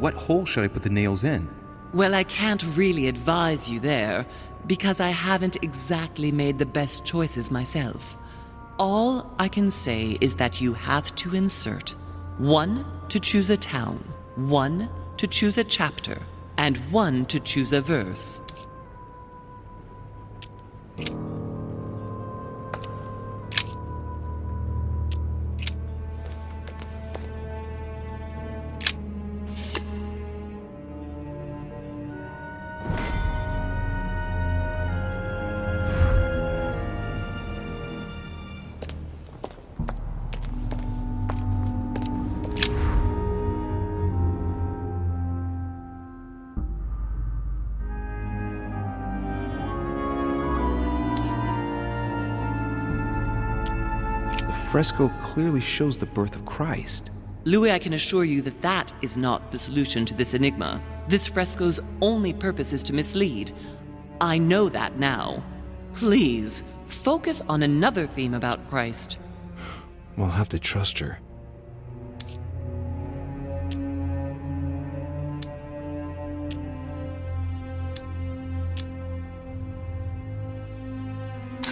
what hole should I put the nails in? Well, I can't really advise you there, because I haven't exactly made the best choices myself. All I can say is that you have to insert 1 to choose a town, 1 to choose a chapter, and 1 to choose a verse. Fresco clearly shows the birth of Christ. Louis, I can assure you that that is not the solution to this enigma. This fresco's only purpose is to mislead. I know that now. Please, focus on another theme about Christ. We'll have to trust her.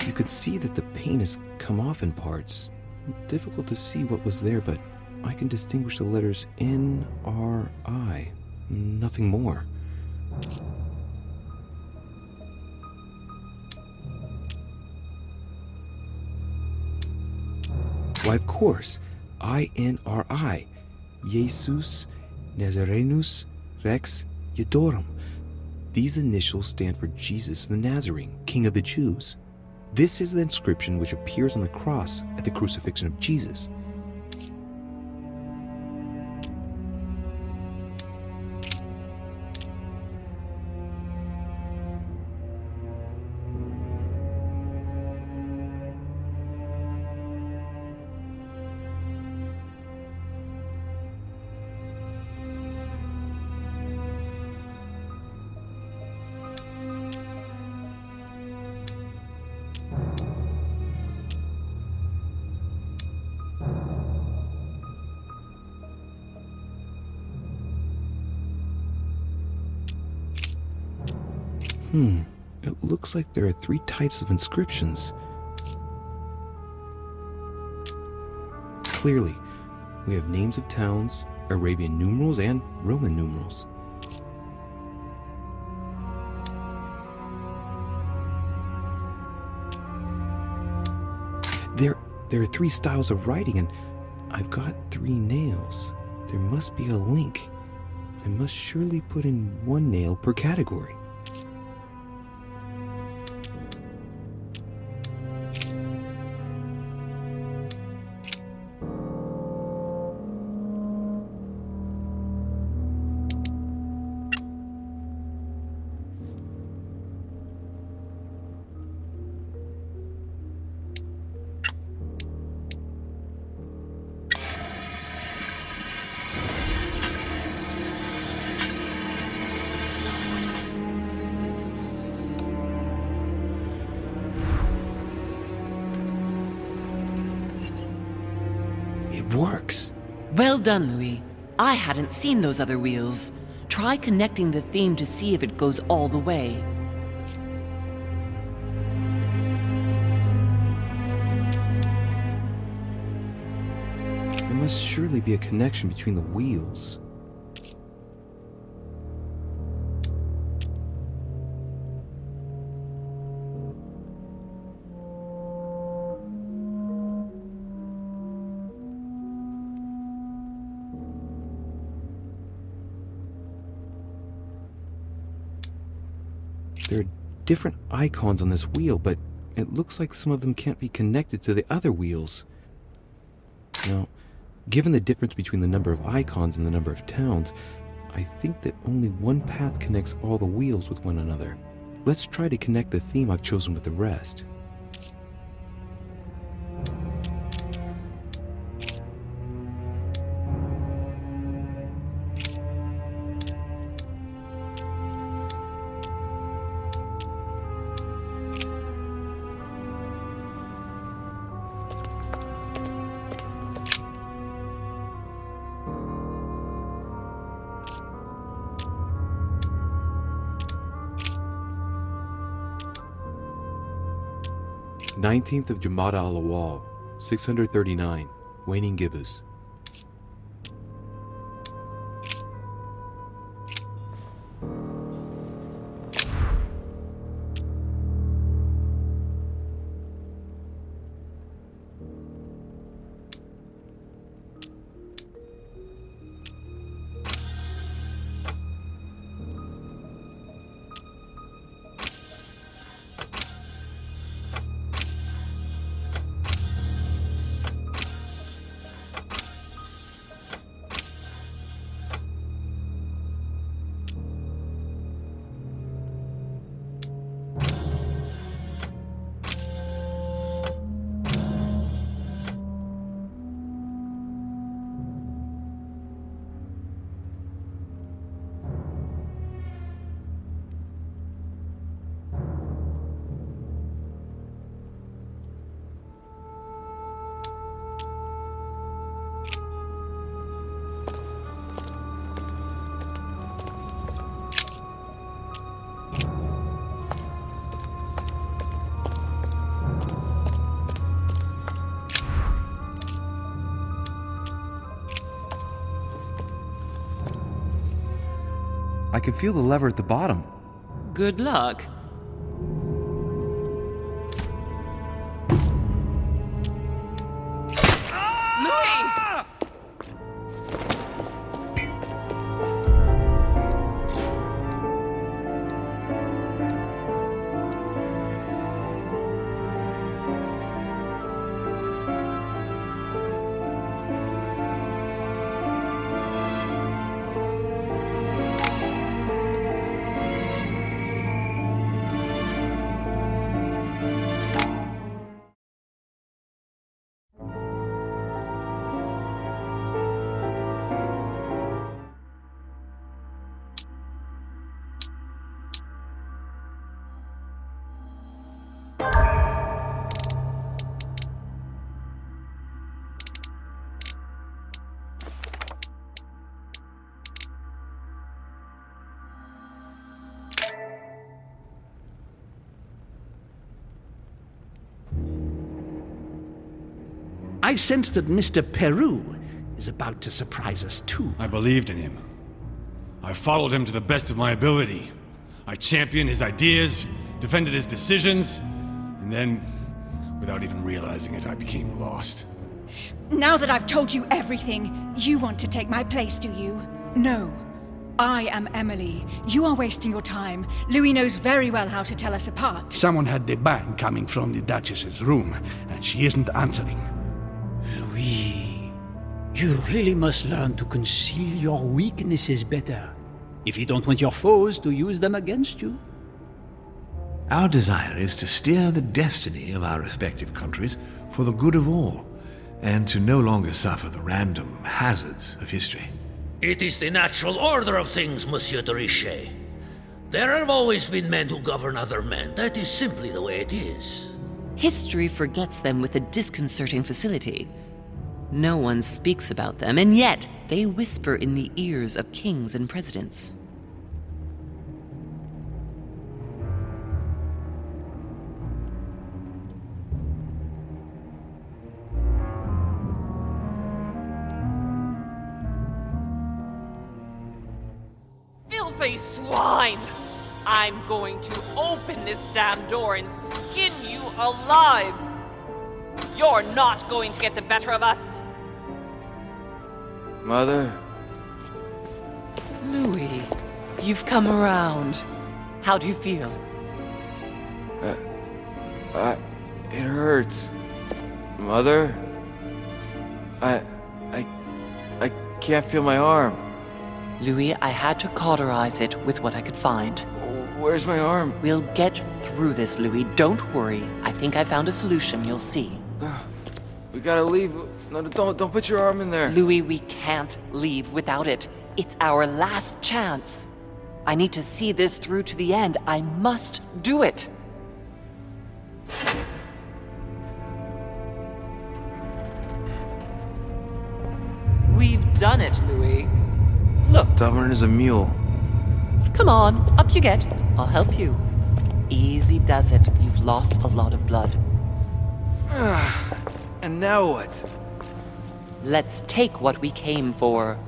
You could see that the paint has come off in parts. Difficult to see what was there, but I can distinguish the letters N-R-I. Nothing more. Why, of course. I-N-R-I. Jesus Nazarenus Rex Eudorum. These initials stand for Jesus the Nazarene, King of the Jews. This is the inscription which appears on the cross at the crucifixion of Jesus. It looks like there are 3 types of inscriptions. Clearly, we have names of towns, Arabian numerals, and Roman numerals. There are 3 styles of writing, and I've got 3 nails. There must be a link. I must surely put in 1 nail per category. It works. Well done, Louis. I hadn't seen those other wheels. Try connecting the theme to see if it goes all the way. There must surely be a connection between the wheels. There are different icons on this wheel, but it looks like some of them can't be connected to the other wheels. Now, given the difference between the number of icons and the number of towns, I think that only one path connects all the wheels with one another. Let's try to connect the theme I've chosen with the rest. 19th of Jamada al-Awwal, 639, Waning Gibbous. I can feel the lever at the bottom. Good luck. I sense that Mr. Peru is about to surprise us too. I believed in him. I followed him to the best of my ability. I championed his ideas, defended his decisions, and then, without even realizing it, I became lost. Now that I've told you everything, you want to take my place, do you? No. I am Emily. You are wasting your time. Louis knows very well how to tell us apart. Someone had the bang coming from the Duchess's room, and she isn't answering. Louis, you really must learn to conceal your weaknesses better, if you don't want your foes to use them against you. Our desire is to steer the destiny of our respective countries for the good of all, and to no longer suffer the random hazards of history. It is the natural order of things, Monsieur de Richet. There have always been men who govern other men. That is simply the way it is. History forgets them with a disconcerting facility. No one speaks about them, and yet they whisper in the ears of kings and presidents. Filthy swine! I'm going to open this damn door and skin you alive! You're not going to get the better of us! Mother? Louis, you've come around. How do you feel? It hurts. Mother? I can't feel my arm. Louis, I had to cauterize it with what I could find. Where's my arm? We'll get through this, Louis. Don't worry. I think I found a solution. You'll see. We gotta leave. No, don't put your arm in there. Louis, we can't leave without it. It's our last chance. I need to see this through to the end. I must do it. We've done it, Louis. Look. Stubborn as a mule. Come on, up you get. I'll help you. Easy does it. You've lost a lot of blood. And now what? Let's take what we came for.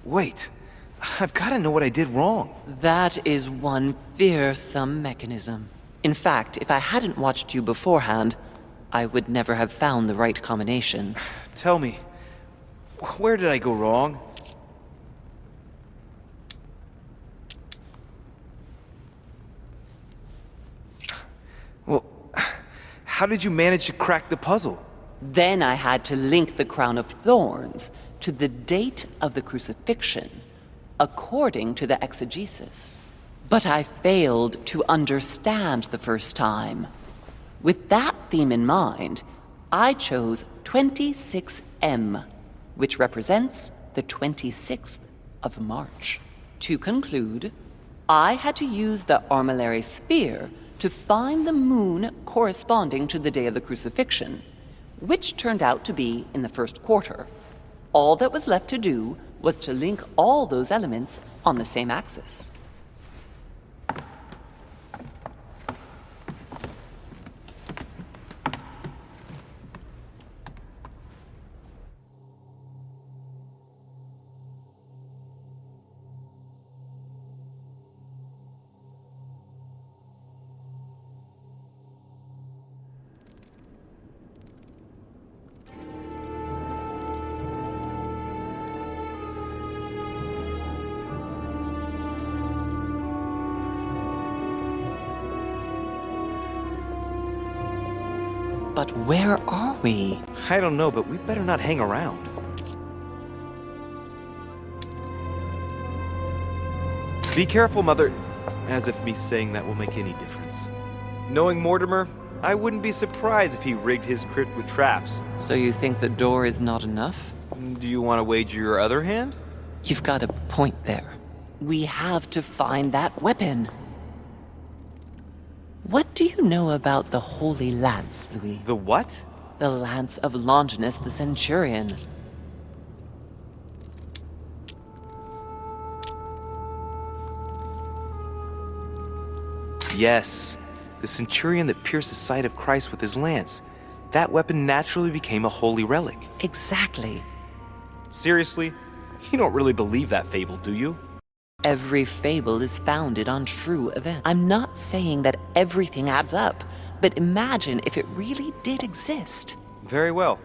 Wait, I've got to know what I did wrong. That is one fearsome mechanism. In fact, if I hadn't watched you beforehand, I would never have found the right combination. Tell me, where did I go wrong? Well, how did you manage to crack the puzzle? Then I had to link the crown of thorns to the date of the crucifixion, according to the exegesis. But I failed to understand the first time. With that theme in mind, I chose 26M, which represents the 26th of March. To conclude, I had to use the armillary sphere to find the moon corresponding to the day of the crucifixion, which turned out to be in the first quarter. All that was left to do was to link all those elements on the same axis. But where are we? I don't know, but we better not hang around. Be careful, Mother. As if me saying that will make any difference. Knowing Mortimer, I wouldn't be surprised if he rigged his crypt with traps. So you think the door is not enough? Do you want to wager your other hand? You've got a point there. We have to find that weapon. What do you know about the Holy Lance, Louis? The what? The lance of Longinus the Centurion. Yes, the centurion that pierced the side of Christ with his lance. That weapon naturally became a holy relic. Exactly. Seriously? You don't really believe that fable, do you? Every fable is founded on true events. I'm not saying that everything adds up, but imagine if it really did exist. Very well.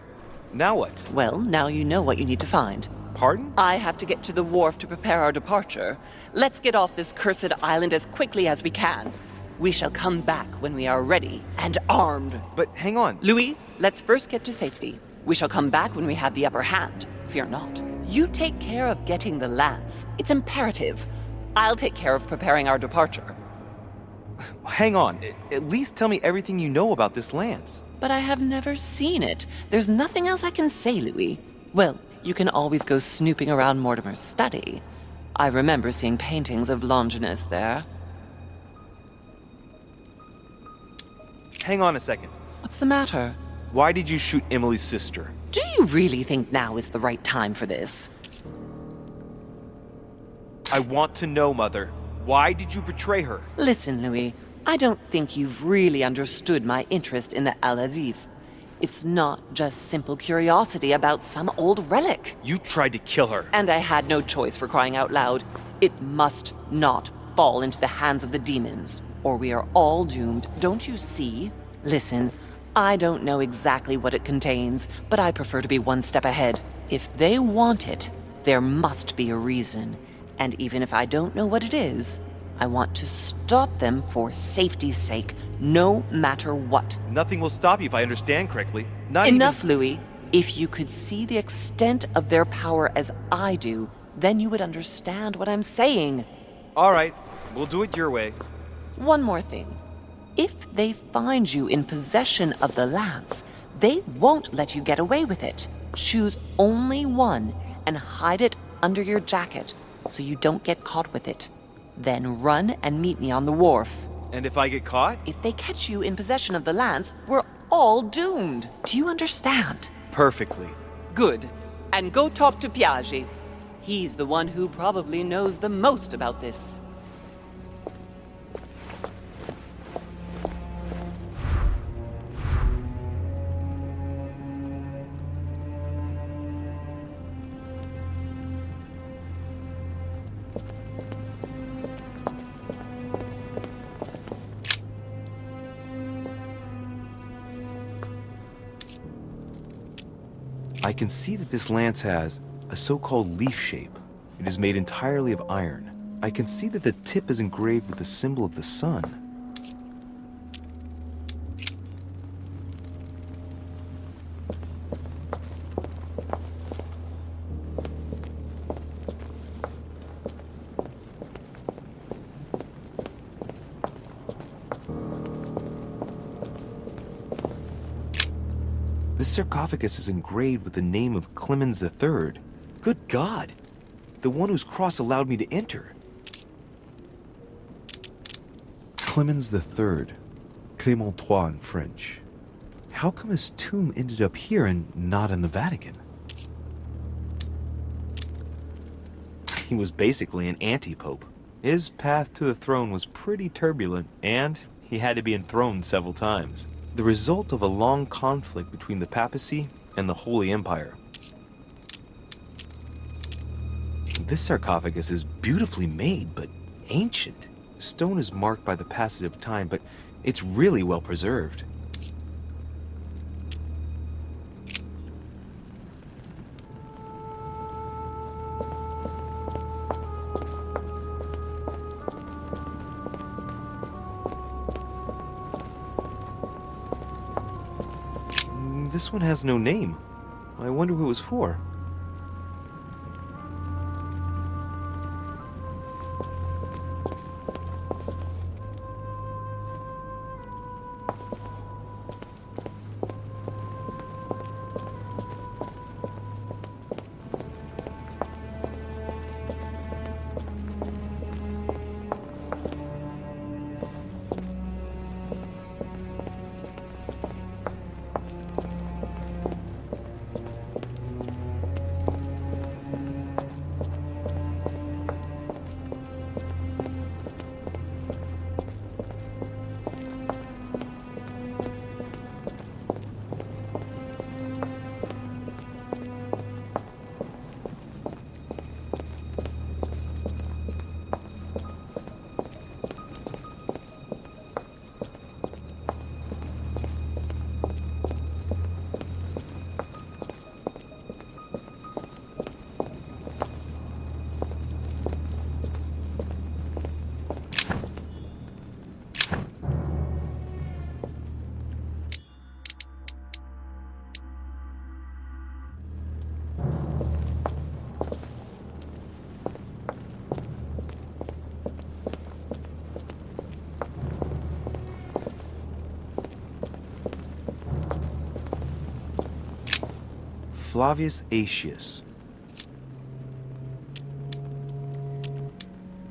Now what? Well, now you know what you need to find. Pardon? I have to get to the wharf to prepare our departure. Let's get off this cursed island as quickly as we can. We shall come back when we are ready and armed. But hang on. Louis, let's first get to safety. We shall come back when we have the upper hand. Fear not. You take care of getting the lance. It's imperative. I'll take care of preparing our departure. Hang on. At least tell me everything you know about this lance. But I have never seen it. There's nothing else I can say, Louis. Well, you can always go snooping around Mortimer's study. I remember seeing paintings of Longinus there. Hang on a second. What's the matter? Why did you shoot Emily's sister? Do you really think now is the right time for this? I want to know, Mother. Why did you betray her? Listen, Louis, I don't think you've really understood my interest in the Al-Azif. It's not just simple curiosity about some old relic. You tried to kill her. And I had no choice, for crying out loud. It must not fall into the hands of the demons, or we are all doomed, don't you see? Listen, I don't know exactly what it contains, but I prefer to be one step ahead. If they want it, there must be a reason. And even if I don't know what it is, I want to stop them for safety's sake, no matter what. Nothing will stop you if I understand correctly. Not Enough, Louis. If you could see the extent of their power as I do, then you would understand what I'm saying. All right, we'll do it your way. One more thing. If they find you in possession of the lance, they won't let you get away with it. Choose only one and hide it under your jacket so you don't get caught with it. Then run and meet me on the wharf. And if I get caught? If they catch you in possession of the lance, we're all doomed. Do you understand? Perfectly. Good. And go talk to Piaggi. He's the one who probably knows the most about this. I can see that this lance has a so-called leaf shape. It is made entirely of iron. I can see that the tip is engraved with the symbol of the sun. This sarcophagus is engraved with the name of Clemens III. Good God! The one whose cross allowed me to enter. Clemens III. Clément III in French. How come his tomb ended up here and not in the Vatican? He was basically an anti-pope. His path to the throne was pretty turbulent, and he had to be enthroned several times. The result of a long conflict between the papacy and the Holy Empire. This sarcophagus is beautifully made, but ancient. The stone is marked by the passage of time, but it's really well preserved. This one has no name. I wonder who it was for. Flavius Aetius.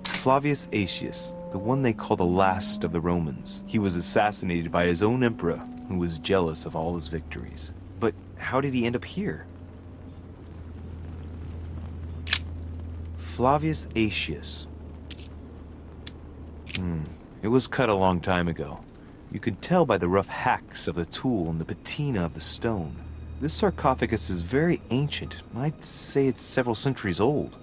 Flavius Aetius, the one they call the last of the Romans. He was assassinated by his own emperor, who was jealous of all his victories. But how did he end up here? Flavius Aetius. It was cut a long time ago. You can tell by the rough hacks of the tool and the patina of the stone. This sarcophagus is very ancient. I'd say it's several centuries old.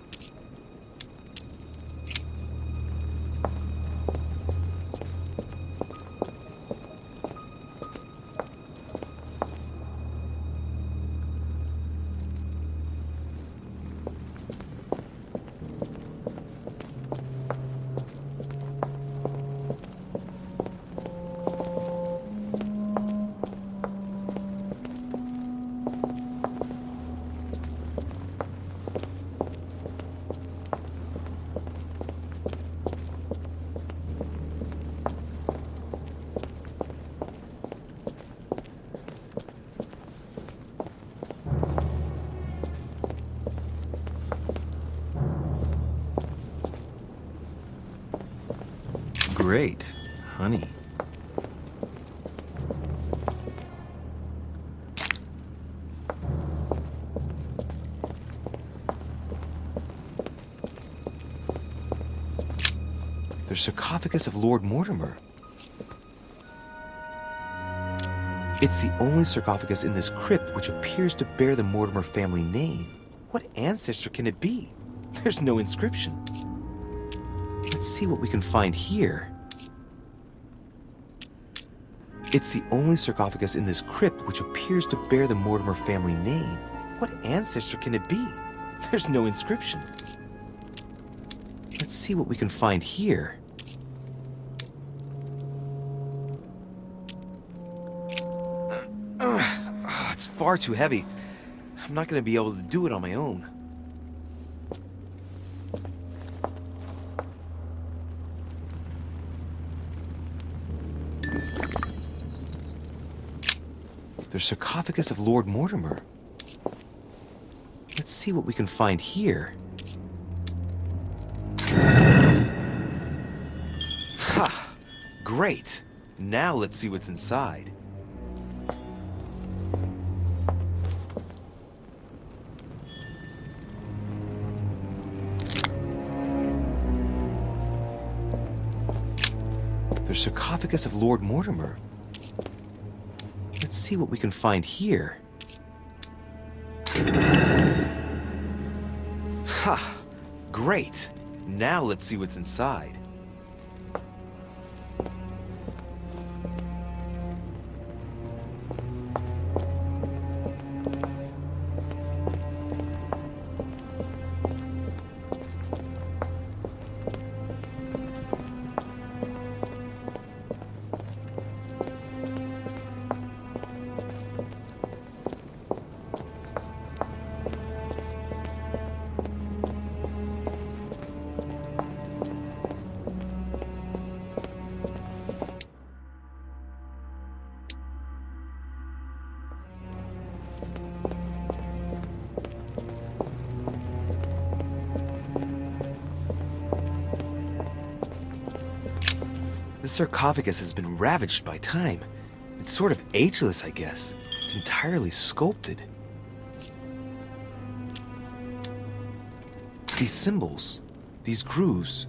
great, honey. The sarcophagus of Lord Mortimer. It's the only sarcophagus in this crypt which appears to bear the Mortimer family name. What ancestor can it be? There's no inscription. Let's see what we can find here. It's the only sarcophagus in this crypt which appears to bear the Mortimer family name. What ancestor can it be? There's no inscription. Let's see what we can find here. It's far too heavy. I'm not going to be able to do it on my own. The sarcophagus of Lord Mortimer. Let's see what we can find here. Ha! Great! Now let's see what's inside. The sarcophagus of Lord Mortimer. Let's see what we can find here. Ha! Great! Now let's see what's inside. The sarcophagus has been ravaged by time. It's sort of ageless, I guess. It's entirely sculpted. These symbols, these grooves,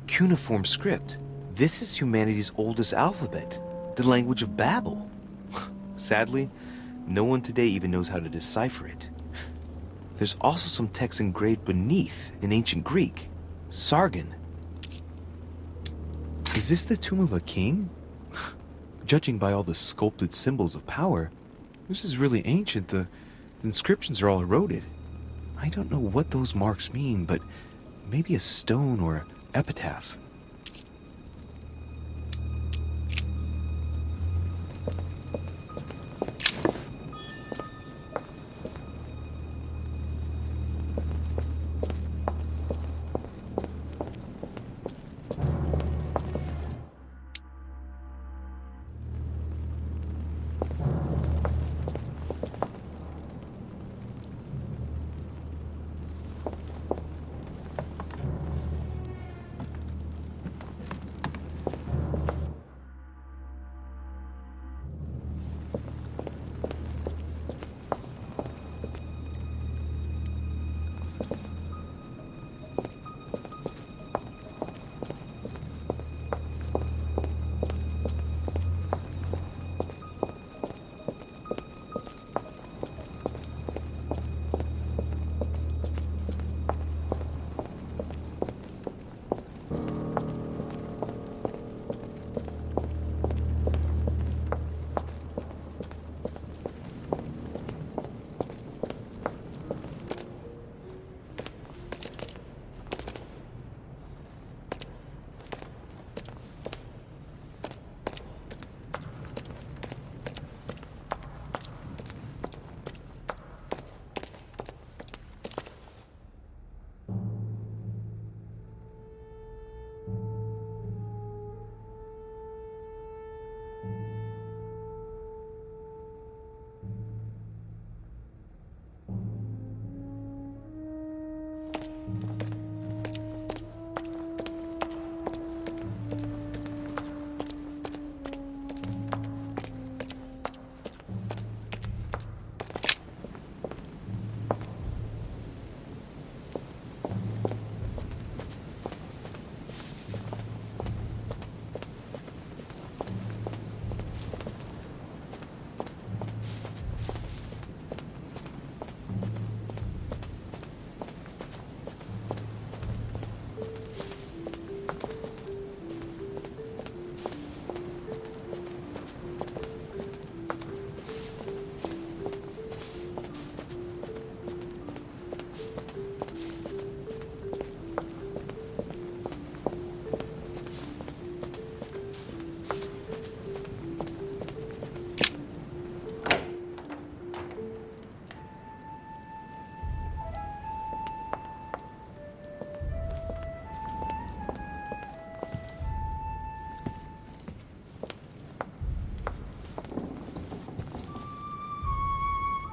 cuneiform script. This is humanity's oldest alphabet, the language of Babel. Sadly, no one today even knows how to decipher it. There's also some text engraved beneath in ancient Greek, Sargon. Is this the tomb of a king? Judging by all the sculpted symbols of power, this is really ancient. The inscriptions are all eroded. I don't know what those marks mean, but maybe a stone or epitaph.